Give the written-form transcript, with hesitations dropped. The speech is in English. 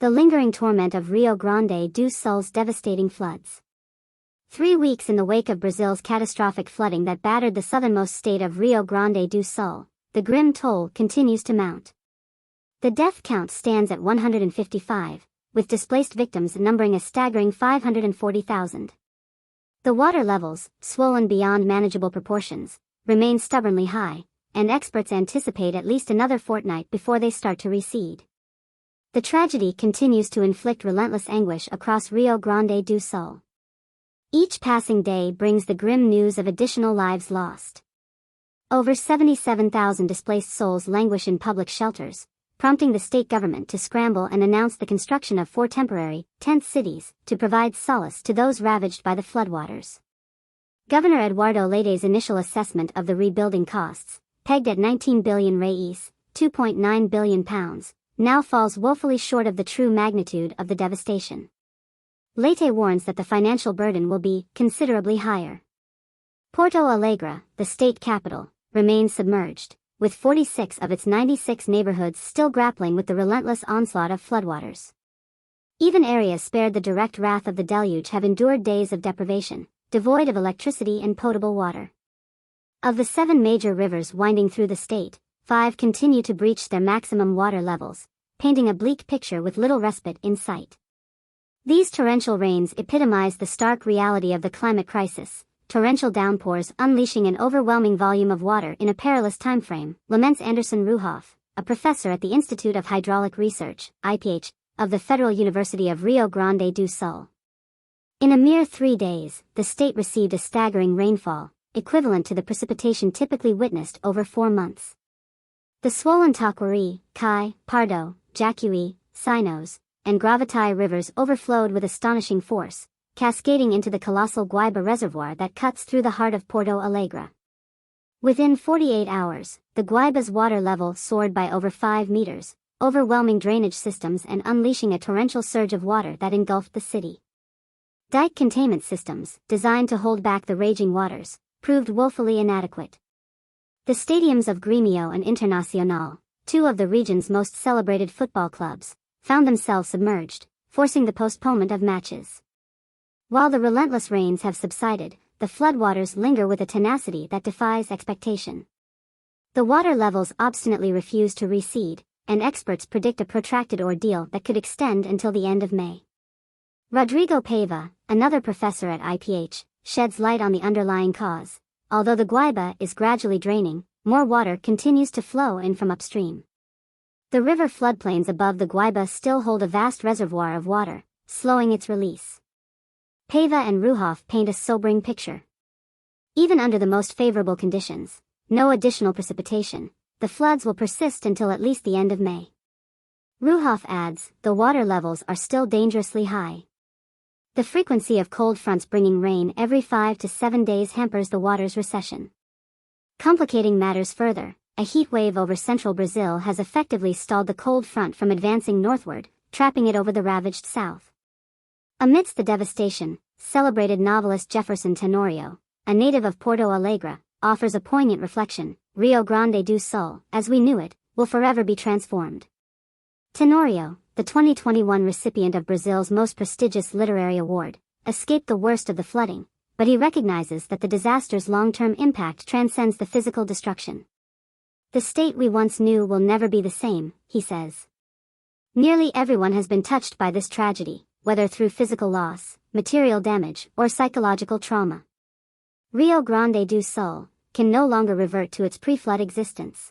The lingering torment of Rio Grande do Sul's devastating floods. 3 weeks in the wake of Brazil's catastrophic flooding that battered the southernmost state of Rio Grande do Sul, the grim toll continues to mount. The death count stands at 155, with displaced victims numbering a staggering 540,000. The water levels, swollen beyond manageable proportions, remain stubbornly high, and experts anticipate at least another fortnight before they start to recede. The tragedy continues to inflict relentless anguish across Rio Grande do Sul. Each passing day brings the grim news of additional lives lost. Over 77,000 displaced souls languish in public shelters, prompting the state government to scramble and announce the construction of 4 temporary, tent cities, to provide solace to those ravaged by the floodwaters. Governor Eduardo Leite's initial assessment of the rebuilding costs, pegged at 19 billion reais, £2.9 billion, now falls woefully short of the true magnitude of the devastation. Leite warns that the financial burden will be considerably higher. Porto Alegre, the state capital, remains submerged, with 46 of its 96 neighborhoods still grappling with the relentless onslaught of floodwaters. Even areas spared the direct wrath of the deluge have endured days of deprivation, devoid of electricity and potable water. Of the 7 major rivers winding through the state, 5 continue to breach their maximum water levels, painting a bleak picture with little respite in sight. These torrential rains epitomize the stark reality of the climate crisis, torrential downpours unleashing an overwhelming volume of water in a perilous timeframe, laments Anderson Ruhoff, a professor at the Institute of Hydraulic Research, IPH, of the Federal University of Rio Grande do Sul. In a mere 3 days, the state received a staggering rainfall, equivalent to the precipitation typically witnessed over 4 months. The swollen Taquari, Cai, Pardo, Jacuí, Sinos, and Gravatai rivers overflowed with astonishing force, cascading into the colossal Guaíba Reservoir that cuts through the heart of Porto Alegre. Within 48 hours, the Guaíba's water level soared by over 5 meters, overwhelming drainage systems and unleashing a torrential surge of water that engulfed the city. Dike containment systems, designed to hold back the raging waters, proved woefully inadequate. The stadiums of Grêmio and Internacional, 2 of the region's most celebrated football clubs, found themselves submerged, forcing the postponement of matches. While the relentless rains have subsided, the floodwaters linger with a tenacity that defies expectation. The water levels obstinately refuse to recede, and experts predict a protracted ordeal that could extend until the end of May. Rodrigo Paiva, another professor at IPH, sheds light on the underlying cause. Although the Guaíba is gradually draining, more water continues to flow in from upstream. The river floodplains above the Guaíba still hold a vast reservoir of water, slowing its release. Paiva and Ruhoff paint a sobering picture. Even under the most favorable conditions, no additional precipitation, the floods will persist until at least the end of May. Ruhoff adds, the water levels are still dangerously high. The frequency of cold fronts bringing rain every 5 to 7 days hampers the water's recession. Complicating matters further, a heat wave over central Brazil has effectively stalled the cold front from advancing northward, trapping it over the ravaged south. Amidst the devastation, celebrated novelist Jeferson Tenorio, a native of Porto Alegre, offers a poignant reflection: Rio Grande do Sul, as we knew it, will forever be transformed. Tenorio, the 2021 recipient of Brazil's most prestigious literary award, escaped the worst of the flooding, but he recognizes that the disaster's long-term impact transcends the physical destruction. The state we once knew will never be the same, he says. Nearly everyone has been touched by this tragedy, whether through physical loss, material damage, or psychological trauma. Rio Grande do Sul can no longer revert to its pre-flood existence.